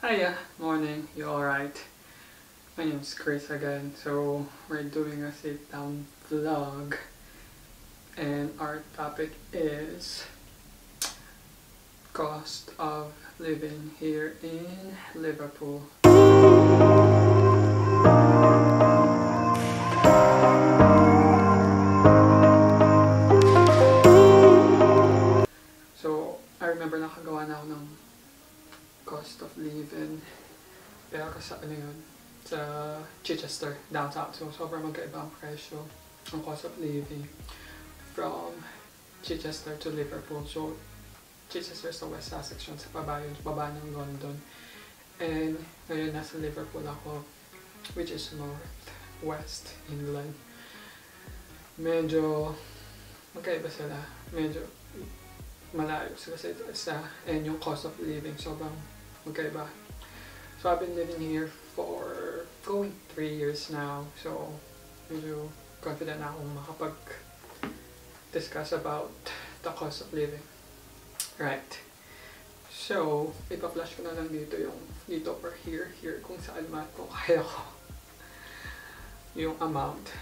Hiya, morning, you alright? My name is Chris again. So we're doing a sit down vlog and our topic is cost of living here in Liverpool. So I remember nakagawa na ako ng cost of living pero sa ano yun, sa Chichester, downtown. So sobrang magkaiba ang presyo ang cost of living from Chichester to Liverpool. So Chichester sa West Sussex yun, sa baba yun, baba ng London. And ngayon nasa Liverpool ako, which is North West England. Medyo magkaiba sila, medyo malayo sila sa isa, and yung cost of living sobrang magkaiba. So I've been living here for going 3 years now, so medyo confident na akong makapag-discuss about the cost of living. Right. So, ipa-flash ko na lang dito yung dito or here kung saan man, kung kaya ko yung amount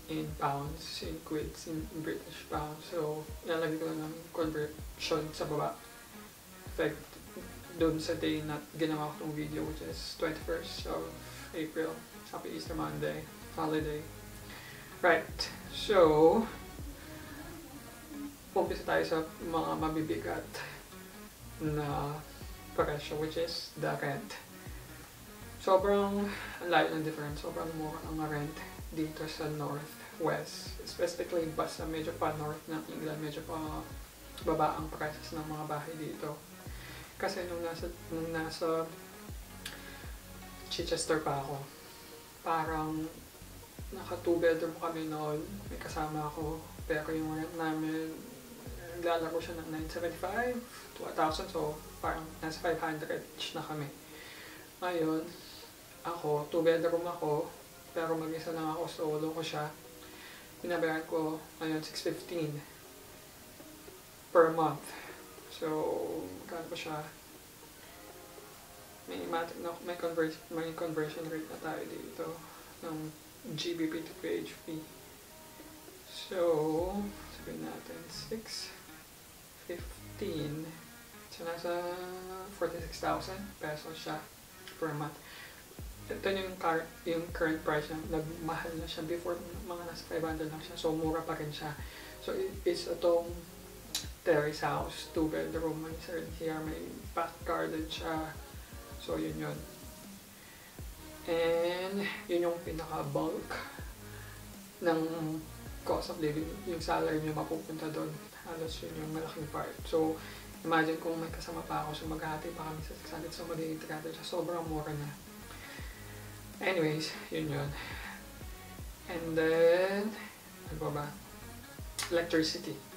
in pounds, in quids, in British pounds. So, ilalagay ko lang ng conversion sa baba. Effect doon sa day na ginawa ko itong video, which is 21st of April. Happy Easter Monday, holiday. Right, so umpisa tayo sa mga mabibigat na presyo, which is the rent. Sobrang layo ng difference, sobrang mura ang rent dito sa North West, specifically basta medyo pa north ng England, medyo pa baba ang prices ng mga bahay dito. Kasi nung nasa Chichester pa ako, parang naka 2 bedroom kami noon, may kasama ako, pero yung rent namin naglalaro siya ng 975 to 1,000, so parang nasa 500 each na kami. Ngayon ako, 2 bedroom ako, pero mag-isa lang ako, solo ko siya. Binabayaran ko ngayon 615 per month. So, magkano ko siya? May conversion rate na tayo dito ng GBP to PHP. So, sabihin natin 615. So, nasa 46,000 pesos siya per month. Ito yung current price niya. Nagmahal na siya before, mga nasa 500 lang siya. So, mura pa rin siya. So, it's itong terrace house, 2 bedroom, may here, may back garden siya. So, yun yun. And, yun yung pinaka-bulk ng cost of living. Yung salary nyo mapupunta doon. Halos yun yung malaking part. So, imagine kung may kasama pa ako, so maghahati pa kami sa 600, so magiging 300 siya. Sobrang mura na. Anyways, yun yun. And then, ano ba? Electricity.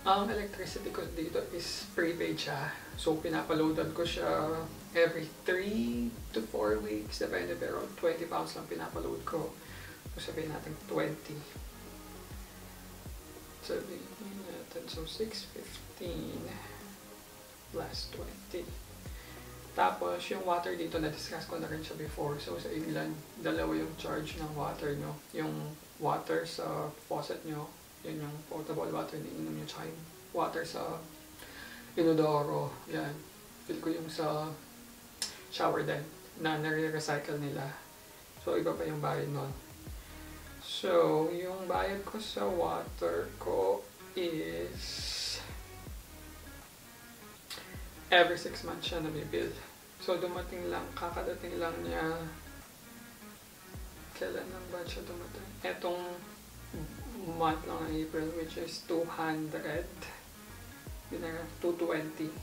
Ang electricity ko dito is prepaid siya. So, pinapaloadan ko siya every 3 to 4 weeks. Depende, pero 20 pounds lang pinapaload ko. So, sabihin natin 20. Sabihin natin, so 615 plus 20. Tapos, yung water dito, na-discuss ko na rin siya before. So, sa England, dalawa yung charge ng water nyo. Yung water sa faucet nyo, yun yung potable water na inom nyo, tsaka yung water sa inodoro. Yan. Feel ko yung sa shower din, na nare-recycle nila. So, iba pa yung bayad nun. So, yung bayad ko sa water ko is every 6 months siya nabibill. So, dumating lang, kakadating lang niya. Kailan lang ba siya dumating? Etong month lang ng April, which is 200. 220.65.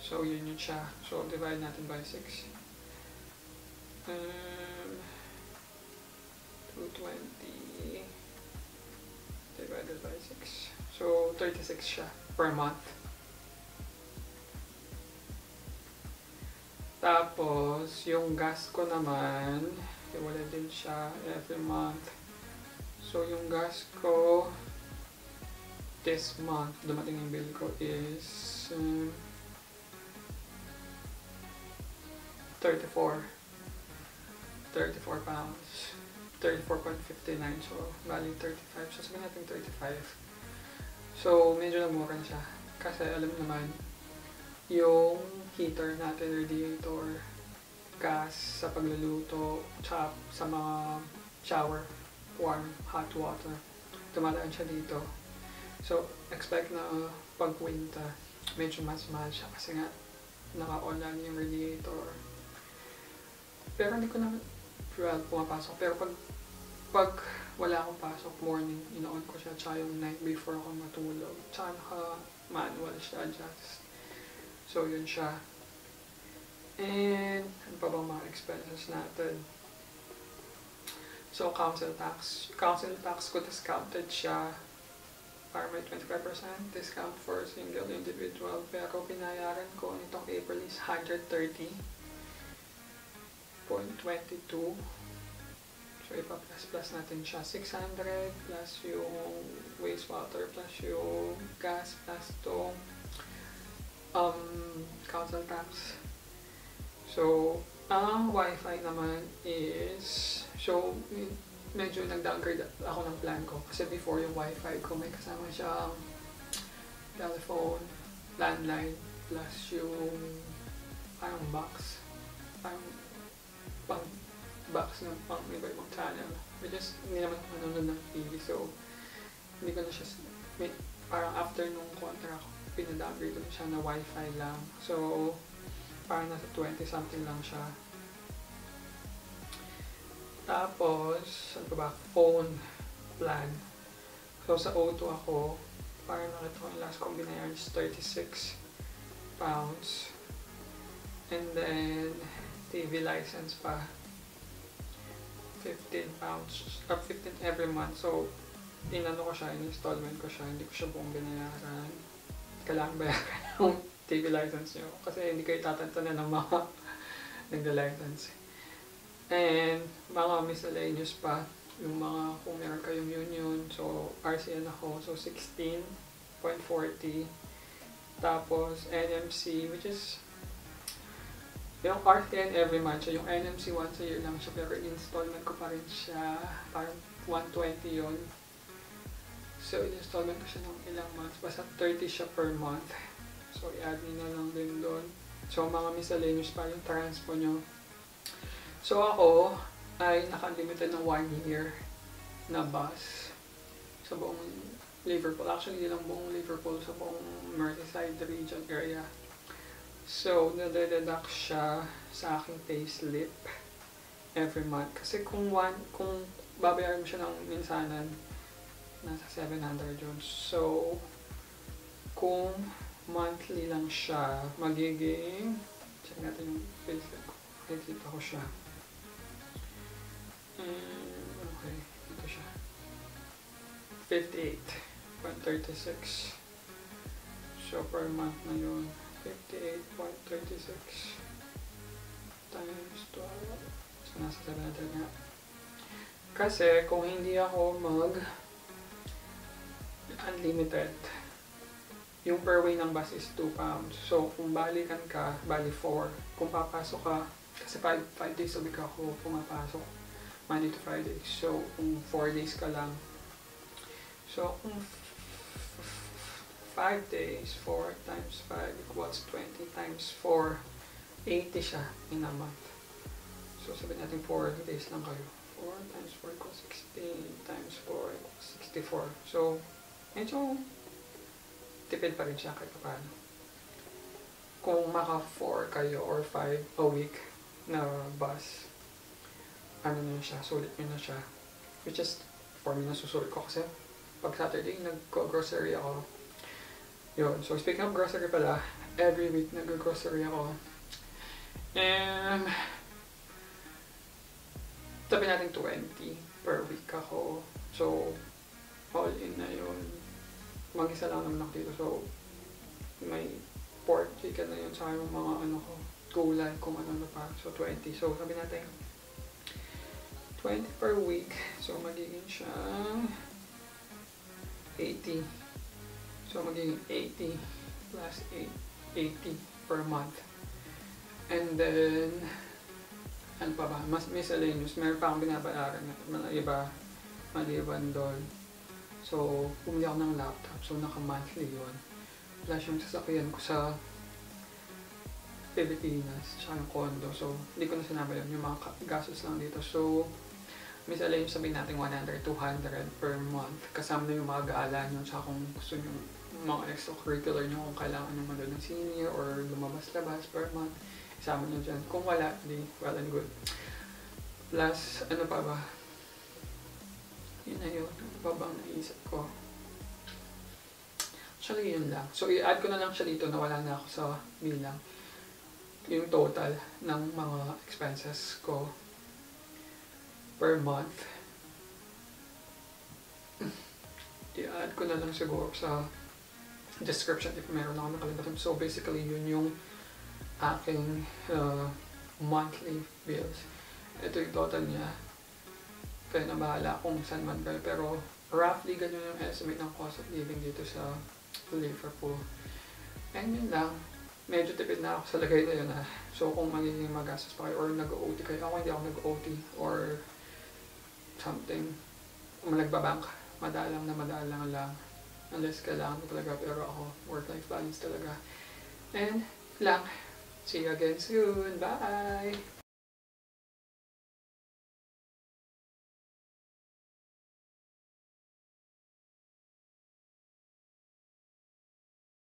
So, yun yun siya. So, divide natin by 6. 220 divided by 6. So, 36 siya per month. Tapos, yung gas ko naman, wala din siya every month. So, yung gas ko this month, dumating yung bill ko is 34 pounds. 34.59. So, bali 35. So, sabihin natin 35. So, medyo namura na siya. Kasi alam naman, yung heater natin, radiator, gas sa pagluluto, tsaka sa mga shower, warm, hot water, tumadaan siya dito. So, expect na pag winter, medyo mas mahal siya kasi nga naka-on lang yung radiator. Pero hindi ko naman pumapasok. Pero pag wala akong pasok, morning, ino-on ko siya, tsaka yung night before ako matulog. Tsaka naka-manual siya, adjust. So, yun siya. And, ano pa bang mga expenses natin? So, council tax. Council tax ko discounted siya. Para may 25% discount for single individual. Pero pinayaran ko nitong April is 130.22. So, ipa-plus natin siya. 600 plus yung wastewater plus yung gas plus itong council tax. So, ang wifi naman is, so, medyo nag-downgrade ako ng plan ko. Kasi before yung wifi ko, may kasama siyang telephone, landline, plus yung parang box. Parang pang box ng pang iba-ibang channel. Which is, hindi naman ako nanonood ng TV. So, hindi ko na siya, parang after nung contract, pinadowngrade ko na siya na wifi lang. So, parang nasa 20 something lang siya. Tapos, ano ba? Phone plan. So, sa O2 ako, parang nakita ko yung last kong binayaran is 36 pounds. And then, TV license pa. 15 pounds. 15 every month. So, inano ko siya, in-installment ko siya. Hindi ko siya buong binayaran. Kailangan bayaran yung TV license nyo. Kasi hindi kayo tatantanan ng mga nagda-license. And, mga miscellaneous pa. Yung mga, kung meron kayong union. So, RCN ako. So, 16.40. Tapos, NMC, which is, yung RCN every month. So, yung NMC once a year lang siya. Pero, installment ko pa rin siya. Parang 120 yun. So, installment ko siya ng ilang months. Basta 30 siya per month. So, i-add nyo na lang din doon. So, mga miscellaneous pa yung transpo nyo. So, ako ay naka-limited ng 1 year na bus sa buong Liverpool. Actually, hindi lang buong Liverpool, sa buong Merseyside region area. So, nade-deduct siya sa aking payslip every month. Kasi kung babayaran mo siya ng minsanan, nasa 700 yun. So, kung monthly lang siya, magiging, check natin yung payslip ko. Nakikita ko siya. Okay, dito siya. 58.36. So, per month na yun. 58.36 times 12. So, nasa 700 nga. Kasi, kung hindi ako unlimited, yung per way ng bus is 2 pounds. So, kung balikan ka, bali 4. Kung papasok ka, kasi 5 days a week ako pumapasok. Monday to Friday. So, kung 4 days ka lang. So, kung 5 days, 4 times 5 equals 20 times 4, 80 siya in a month. So, sabihin natin 4 days lang kayo. 4 times 4 equals 16 times 4 equals 64. So, medyo tipid pa rin siya kahit paano. Kung maka 4 kayo or 5 a week na bus, ano na siya, sulit nyo na siya. Which is, for me, nasusulit ko kasi pag Saturday, nag-grocery ako. Yun. So, speaking of grocery pala, every week nag-grocery ako. And, sabi natin 20 per week ako. So, all in na yun. Mag-isa lang naman ako dito. So, may pork chicken na yun sa yung mga ano ko, gulay, kung ano pa. So, 20. So, sabi natin 20 per week. So, magiging siya 80. So, magiging 80 plus 80 per month. And then, ano pa ba? Mas miscellaneous. Meron pa akong binabayaran na mga iba maliban doon. So, bumili ako ng laptop. So, naka-monthly yun. Plus yung sasakyan ko sa Pilipinas, tsaka yung condo. So, hindi ko na sinabi yun. Yung mga gastos lang dito. So, miscellaneous sabihin natin 100, 200 per month. Kasama na yung mga gaalan nyo. Tsaka kung gusto nyo mga extracurricular nyo, kung kailangan nyo manood ng senior or lumabas-labas per month, isama nyo dyan. Kung wala, di well and good. Plus, ano pa ba? Yun na yun. Ano pa bang naisip ko? Actually, yun lang. So, i-add ko na lang siya dito na wala na ako sa bilang. Yung total ng mga expenses ko per month. I-add ko na lang siguro sa description if meron ako nakalimutan. So, basically, yun yung aking monthly bills. Ito yung total niya. Kaya na bahala kung saan man kayo. Pero, roughly, ganyan yung estimate ng cost of living dito sa Liverpool. And yun lang. Medyo tipid na ako sa lagay na yun ha. So, kung magiging magastos pa kayo or nag-OT kayo, ako hindi ako nag-OT or something, kung nagbabank, madalang lang. Unless kailangan ko talaga, pero ako, work-life balance talaga. And lang, see you again soon. Bye!